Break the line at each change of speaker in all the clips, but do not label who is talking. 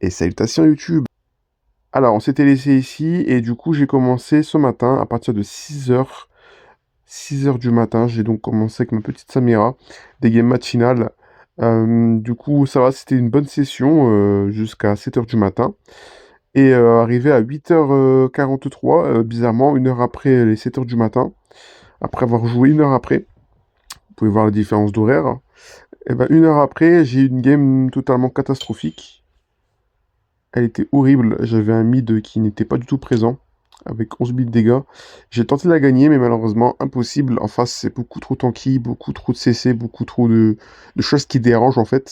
Et salutations YouTube. Alors, on s'était laissé ici et du coup, j'ai commencé ce matin à partir de 6 heures. 6 heures du matin, j'ai donc commencé avec ma petite Samira, des games matinales. Du coup, ça va, c'était une bonne session jusqu'à 7 heures du matin. Et arrivé à 8h43, bizarrement, une heure après les 7 heures du matin, après avoir joué une heure après, vous pouvez voir la différence d'horaire, et ben une heure après, j'ai eu une game totalement catastrophique. Elle était horrible. J'avais un mid qui n'était pas du tout présent, avec 11 000 de dégâts. J'ai tenté de la gagner, mais malheureusement, impossible. En face, c'est beaucoup trop tanky, beaucoup trop de CC, beaucoup trop de choses qui dérangent, en fait,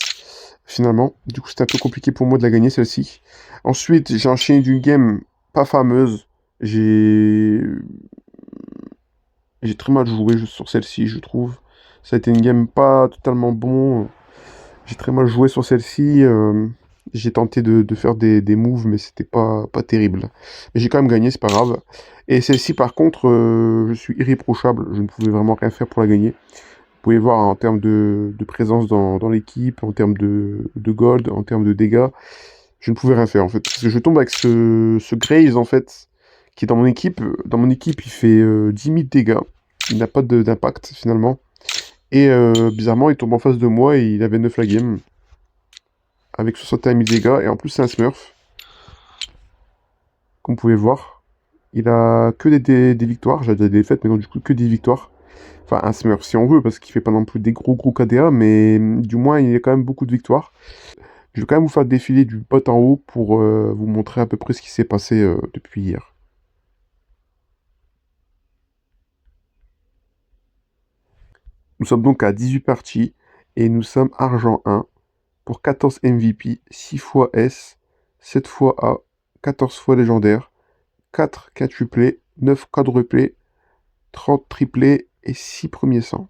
finalement. Du coup, c'était un peu compliqué pour moi de la gagner, celle-ci. Ensuite, j'ai enchaîné d'une game pas fameuse. J'ai... J'ai très mal joué sur celle-ci, je trouve. Ça a été une game pas totalement bon. J'ai très mal joué sur celle-ci. J'ai tenté de faire des moves, mais c'était pas terrible. Mais j'ai quand même gagné, c'est pas grave. Et celle-ci, par contre, je suis irréprochable. Je ne pouvais vraiment rien faire pour la gagner. Vous pouvez voir en termes de présence dans l'équipe, en termes de gold, en termes de dégâts. Je ne pouvais rien faire, en fait. Parce que je tombe avec ce Graves, en fait, qui est dans mon équipe. Dans mon équipe, il fait 10 000 dégâts. Il n'a pas d'impact, finalement. Et bizarrement, il tombe en face de moi et il avait 9 la game avec 61 000 dégâts, et en plus c'est un smurf, comme vous pouvez voir. Il a que des victoires, j'ai des défaites, mais non, du coup que des victoires. Enfin, un smurf si on veut, parce qu'il fait pas non plus des gros KDA, mais du moins il a quand même beaucoup de victoires. Je vais quand même vous faire défiler du bot en haut pour vous montrer à peu près ce qui s'est passé depuis hier. Nous sommes donc à 18 parties, et nous sommes argent 1, pour 14 MVP, 6 fois S, 7 fois A, 14 fois légendaire, 4 quintuplés, 9 quadruplés, 30 triplés et 6 premiers 100.